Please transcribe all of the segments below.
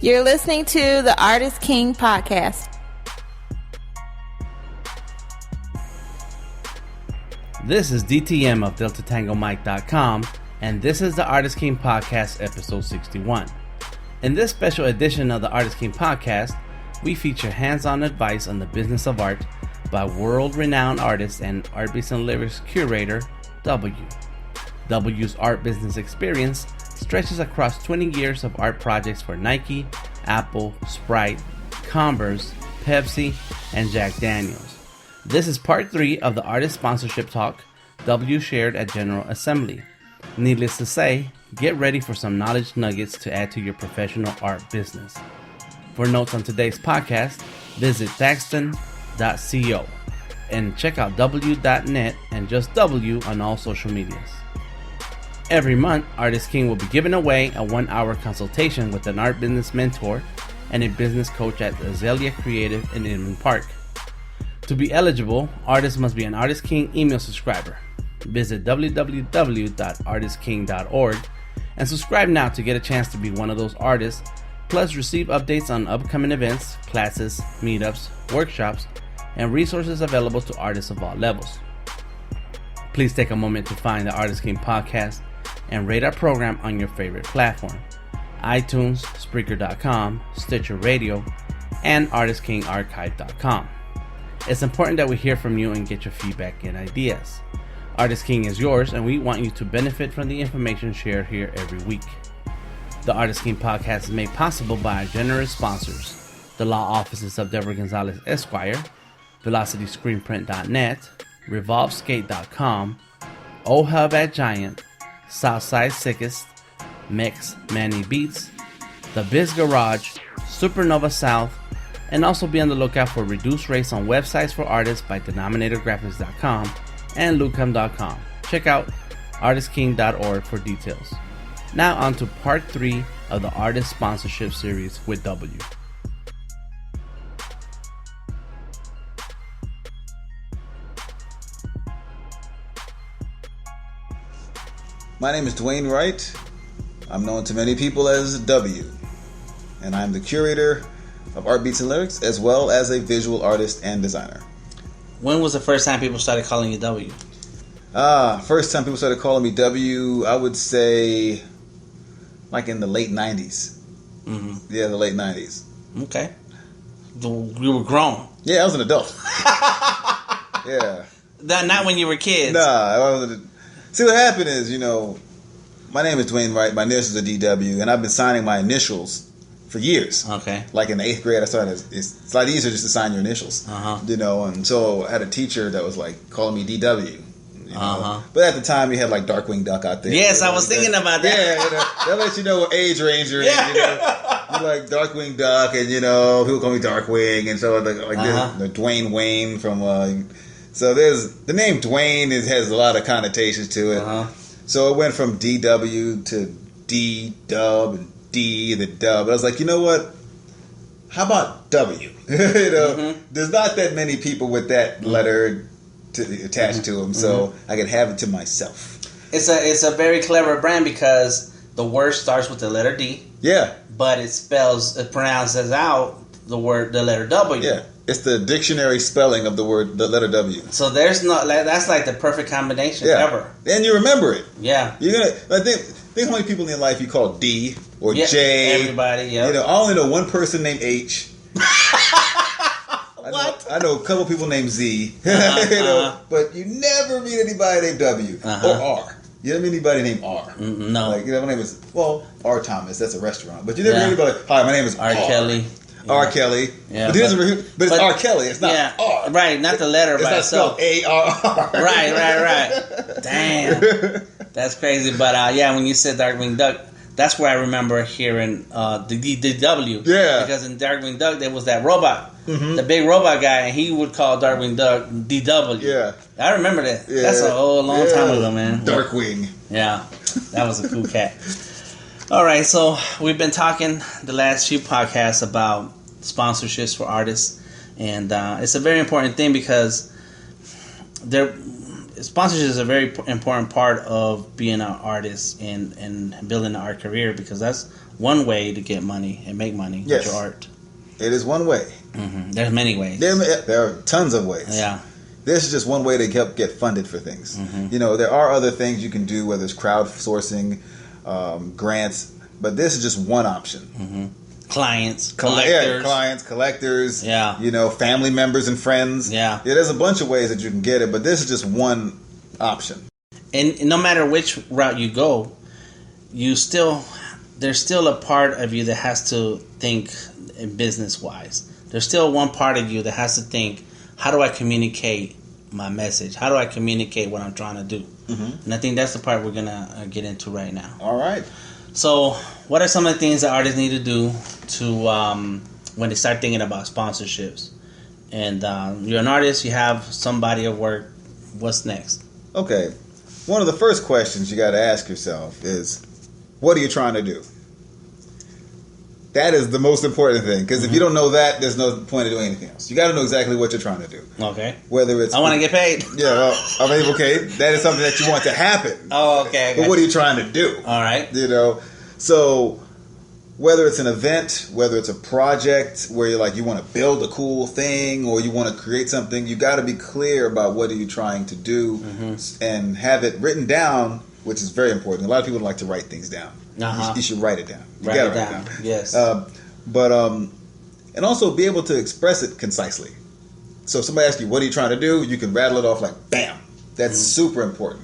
You're listening to the Artist King podcast. This is DTM of DeltaTangoMike.com, and this is the Artist King podcast, episode 61. In this special edition of the Artist King podcast, we feature hands-on advice on the business of art by world-renowned artist and art beats and lyrics curator, Dubelyoo. Dubelyoo's art business experience stretches across 20 years of art projects for Nike, Apple, Sprite, Converse, Pepsi, and Jack Daniels. This is part 3 of the artist sponsorship talk Dubelyoo shared at General Assembly. Needless to say, get ready for some knowledge nuggets to add to your professional art business. For notes on today's podcast, visit thaxton.co and check out Dubelyoo.net and just W on all social medias. Every month, Artist King will be giving away a 1-hour consultation with an art business mentor and a business coach at Azalea Creative in Inman Park. To be eligible, artists must be an Artist King email subscriber. Visit www.artistking.org and subscribe now to get a chance to be one of those artists, plus receive updates on upcoming events, classes, meetups, workshops, and resources available to artists of all levels. Please take a moment to find the Artist King podcast and rate our program on your favorite platform: iTunes, Spreaker.com, Stitcher Radio, and ArtistKingArchive.com. It's important that we hear from you and get your feedback and ideas. Artist King is yours, and we want you to benefit from the information shared here every week. The Artist King podcast is made possible by our generous sponsors: the law offices of Deborah Gonzalez Esquire, VelocityScreenprint.net, RevolveSkate.com, OHub at Giant, SouthSide Sickest, Mex Manny Beats, the Biz Garage, SuperNova South, and also be on the lookout for reduced rates on websites for artists by DenominatorGraphics.com and Lucam.com. Check out artistking.org for details. Now on to part 3 of the artist sponsorship series with W. My name is Dwayne Wright. I'm known to many people as W, and I'm the curator of art beats and lyrics, as well as a visual artist and designer. When was the first time people started calling you W? First time people started calling me W, I would say like in the late 90s. Mm-hmm. Yeah, the late 90s. Okay. You were grown. Yeah, I was an adult. Yeah. Not when you were kids. Nah, I wasn't. See, what happened is, my name is Dwayne Wright. My initials are DW, and I've been signing my initials for years. Okay. Like in the 8th grade, I started. It's a lot easier just to sign your initials. And so I had a teacher that was like calling me DW. But at the time, you had like Darkwing Duck out there. Yes, I was thinking about that. Yeah, that lets you know what age range you're in. You like Darkwing Duck, and people call me Darkwing, and so like the Dwayne Wayne from. So there's the name Dwayne has a lot of connotations to it. So it went from DW to D Dub and D the Dub. I was like, you know what? How about W? There's not that many people with that letter attached to them, so I could have it to myself. It's a very clever brand because the word starts with the letter D. Yeah. But it pronounces out the letter W. Yeah. It's the dictionary spelling of the letter W. So that's like the perfect combination ever. And you remember it. Yeah. I think how many people in your life you call D or J. Everybody, yeah. I only know one person named H. What? I know a couple people named Z. But you never meet anybody named W or R. You never meet anybody named R. No. Like, my name is, R. Thomas. That's a restaurant. But you never meet anybody, hi, my name is R. Kelly. Yeah. R. Kelly. Yeah, but it's R. Kelly. It's not R. Right, not the letter by itself. It's not spelled A-R-R. Right. Damn. That's crazy. But when you said Darkwing Duck, that's where I remember hearing the W. Yeah. Because in Darkwing Duck, there was that robot. The big robot guy, and he would call Darkwing Duck DW. Yeah. I remember that. Yeah. That's a whole long time ago, man. Darkwing. Yeah. That was a cool cat. All right, so we've been talking the last few podcasts about sponsorships for artists, and it's a very important thing because sponsorship is a very important part of being an artist and building an art career, because that's one way to get money and make money with your art. It is one way. Mm-hmm. There's many ways. There are tons of ways. Yeah. This is just one way to help get funded for things. Mm-hmm. There are other things you can do, whether it's crowdsourcing, grants, but this is just one option. Mm-hmm. Clients, collectors. Clients, collectors. Yeah. Family members and friends. Yeah. There's a bunch of ways that you can get it, but this is just one option. And no matter which route you go, there's still a part of you that has to think business-wise. There's still one part of you that has to think, how do I communicate my message? How do I communicate what I'm trying to do? Mm-hmm. And I think that's the part we're going to get into right now. All right. So what are some of the things that artists need to do to when they start thinking about sponsorships? And you're an artist, you have some body of work. What's next? Okay. One of the first questions you got to ask yourself is, what are you trying to do? That is the most important thing, because if you don't know that, there's no point in doing anything else. You got to know exactly what you're trying to do. Okay. Whether it's I want to get paid. Yeah. Okay. That is something that you want to happen. Oh, okay. But what are you trying to do? All right. So whether it's an event, whether it's a project where you want to build a cool thing or you want to create something, you got to be clear about what are you trying to do and have it written down, which is very important. A lot of people like to write things down. You should write it down. You write it down. Yes. And also be able to express it concisely. So if somebody asks you, what are you trying to do? You can rattle it off like, bam. That's super important.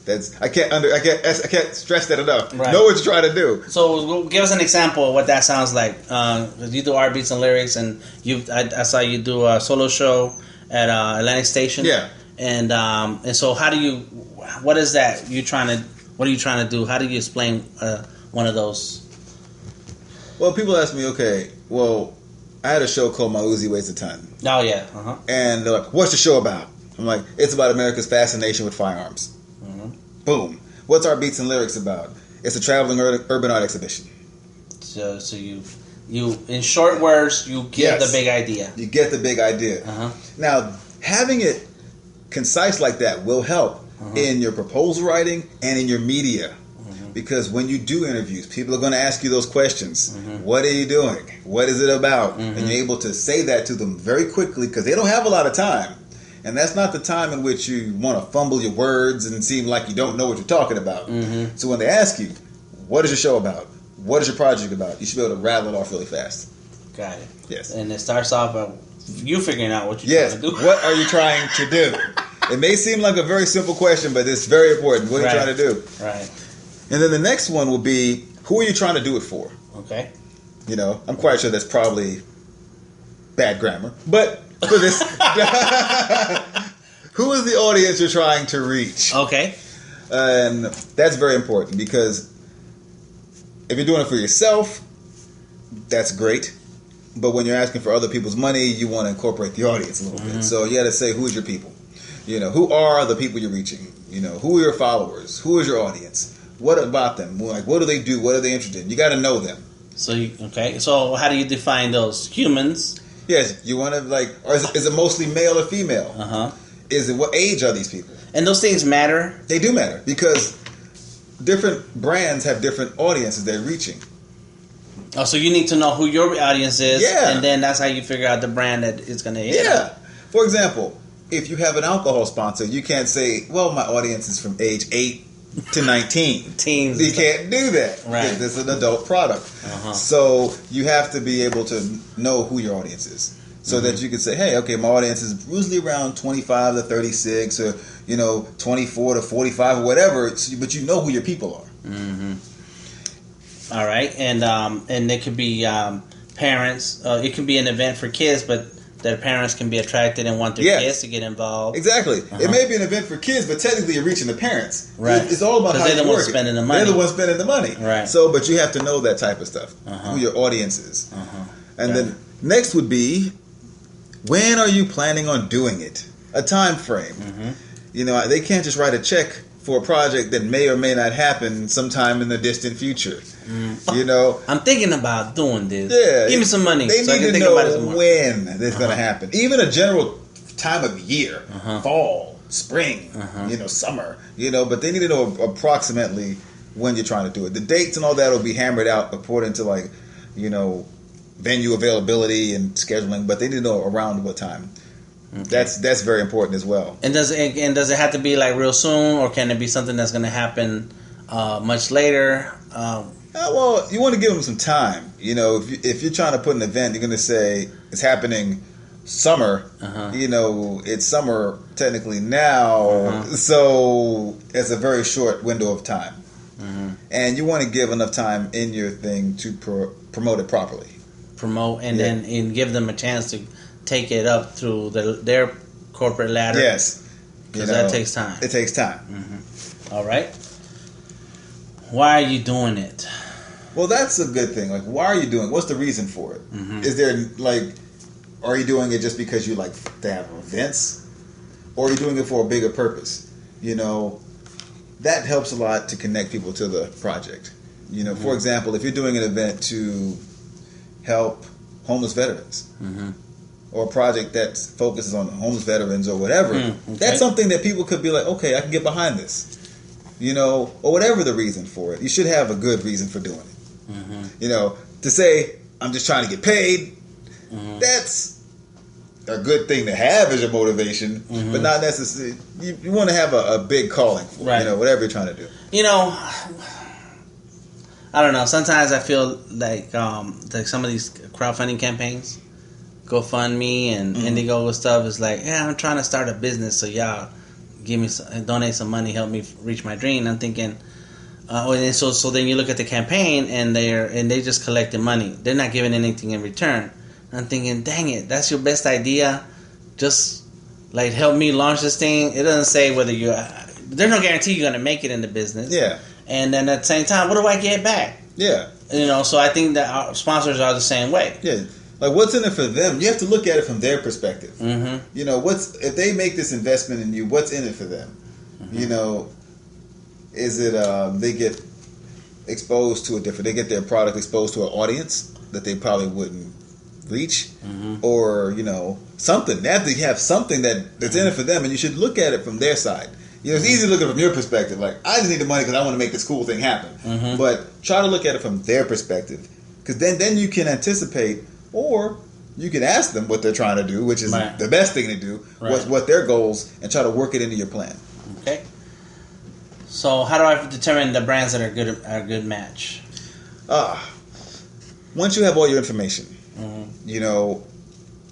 I can't stress that enough. Right. Know what you're trying to do. So give us an example of what that sounds like. You do art, beats, and lyrics, and I saw you do a solo show at Atlantic Station. Yeah. And so what is that? What are you trying to do? How do you explain one of those? Well, people ask me, I had a show called My Uzi Weighs a Ton. Oh, yeah. Uh-huh. And they're like, what's the show about? I'm like, it's about America's fascination with firearms. Mm-hmm. Boom. What's our beats and lyrics about? It's a traveling urban art exhibition. So you in short words, you get the big idea. You get the big idea. Uh-huh. Now, having it concise like that will help in your proposal writing and in your media. Because when you do interviews, people are going to ask you those questions. What are you doing? What is it about? And you're able to say that to them very quickly because they don't have a lot of time. And that's not the time in which you want to fumble your words and seem like you don't know what you're talking about. So when they ask you, what is your show about? What is your project about? You should be able to rattle it off really fast. Got it. Yes. And it starts off by you figuring out what you're trying to do. What are you trying to do? It may seem like a very simple question, but it's very important. What are you trying to do? Right. And then the next one will be, who are you trying to do it for? Okay. I'm quite sure that's probably bad grammar. But for this, who is the audience you're trying to reach? Okay. And that's very important because if you're doing it for yourself, that's great. But when you're asking for other people's money, you want to incorporate the audience a little bit. So you got to say, who is your people? Who are the people you're reaching? Who are your followers? Who is your audience? What about them? Like, what do they do? What are they interested in? You got to know them. So how do you define those humans? Yes, you want to or is it mostly male or female? Is it what age are these people? And those things matter. They do matter because different brands have different audiences they're reaching. Oh, so you need to know who your audience is, and then that's how you figure out the brand that is going to hit. Yeah. For example, if you have an alcohol sponsor, you can't say, "Well, my audience is from age 8 to 19." Teens. You can't do that. Right. This is an adult product. So you have to be able to know who your audience is. So that you can say, hey, okay, my audience is usually around 25 to 36 or, 24 to 45 or whatever, but you know who your people are. All right. And it could be parents. It could be an event for kids, but their parents can be attracted and want their kids to get involved. Exactly. It may be an event for kids, but technically you're reaching the parents. Right. It's all about how they're the you ones work spending the money. They're the ones spending the money. Right. So, but you have to know that type of stuff, who your audience is. And then next would be, when are you planning on doing it? A time frame. They can't just write a check for a project that may or may not happen sometime in the distant future. I'm thinking about doing this. Yeah, give me some money. They so need I can to think know about it some more. when this is going to happen. Even a general time of year, fall, spring, summer, but they need to know approximately when you're trying to do it. The dates and all that will be hammered out according to venue availability and scheduling, but they need to know around what time. Okay. That's very important as well. And does it have to be like real soon, or can it be something that's going to happen much later? Well, you want to give them some time. If you're trying to put an event, you're going to say it's happening summer. It's summer technically now, so it's a very short window of time. And you want to give enough time in your thing to promote it properly. Then give them a chance to take it up through their corporate ladder. Yes, because that takes time. It takes time. All right. Why are you doing it? Well, that's a good thing. Like, why are you doing it? What's the reason for it? Is there are you doing it just because you like to have events, or are you doing it for a bigger purpose? That helps a lot to connect people to the project. For example, if you're doing an event to help homeless veterans, or a project that focuses on homeless veterans or whatever, that's something that people could be like, okay, I can get behind this. Or whatever the reason for it. You should have a good reason for doing it. To say, I'm just trying to get paid, that's a good thing to have as your motivation, but not necessarily. You want to have a big calling for whatever you're trying to do. I don't know. Sometimes I feel like some of these crowdfunding campaigns, GoFundMe and Indiegogo stuff, is like, I'm trying to start a business, so y'all give me donate some money, help me reach my dream. I'm thinking, so then you look at the campaign and they just collecting money. They're not giving anything in return. I'm thinking, dang it, that's your best idea. Just help me launch this thing. It doesn't say whether there's no guarantee you're going to make it in the business. Yeah. And then at the same time, what do I get back? Yeah. So I think that our sponsors are the same way. Yeah. What's in it for them? You have to look at it from their perspective. If they make this investment in you, what's in it for them? Is it they get exposed to they get their product exposed to an audience that they probably wouldn't reach, or something. They have to have something that's in it for them, and you should look at it from their side. It's easy to look at it from your perspective, like, I just need the money because I want to make this cool thing happen. But try to look at it from their perspective, because then you can anticipate, or you can ask them what they're trying to do, which is the best thing to do. What their goals, and try to work it into your plan. Okay. So how do I determine the brands that are a good match? Once you have all your information,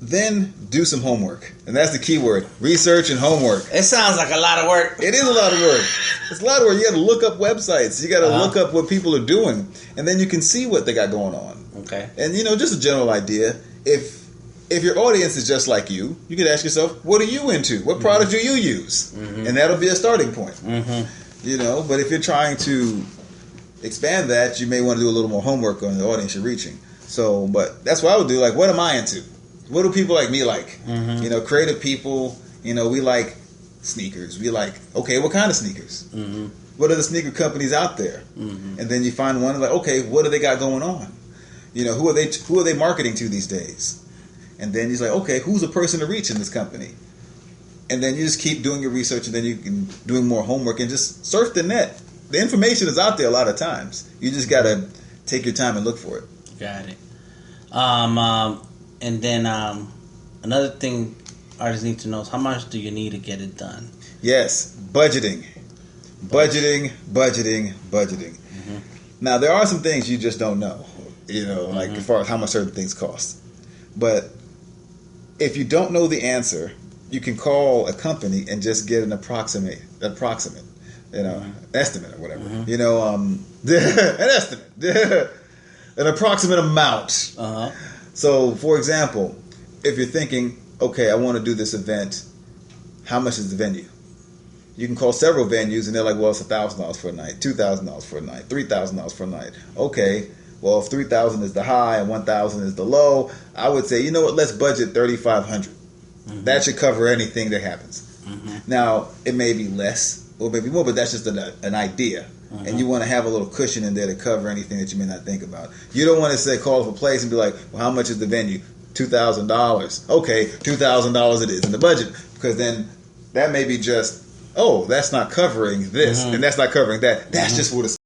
then do some homework. And that's the key word. Research and homework. It sounds like a lot of work. It is a lot of work. It's a lot of work. You got to look up websites. You got to look up what people are doing. And then you can see what they got going on. Okay. And, just a general idea. If your audience is just like you could ask yourself, what are you into? What product do you use? And that'll be a starting point. But if you're trying to expand that, you may want to do a little more homework on the audience you're reaching. So, but that's what I would do. Like, what am I into? What do people like me like? Creative people, we like sneakers. We like, okay, what kind of sneakers? What are the sneaker companies out there? And then you find one, like, okay, what do they got going on? Who are they marketing to these days? And then he's like, okay, who's a person to reach in this company? And then you just keep doing your research, and then you can doing more homework and just surf the net. The information is out there a lot of times. You just got to take your time and look for it. Got it. And then another thing artists need to know is, how much do you need to get it done? Yes, budgeting. Now, there are some things you just don't know, like as far as how much certain things cost. But if you don't know the answer, you can call a company and just get an approximate, estimate or whatever. An estimate, an approximate amount. So, for example, if you're thinking, okay, I want to do this event, how much is the venue? You can call several venues, and they're like, well, it's $1,000 for a night, $2,000 for a night, $3,000 for a night. Okay, well, if $3,000 is the high and $1,000 is the low, I would say, let's budget $3,500. That should cover anything that happens. Now, it may be less or maybe more, but that's just an idea. And you want to have a little cushion in there to cover anything that you may not think about. You don't want to say, call up a place and be like, well, how much is the venue? $2,000. Okay, $2,000 it is in the budget, because then that may be just, oh, that's not covering this, and that's not covering that. That's just what it's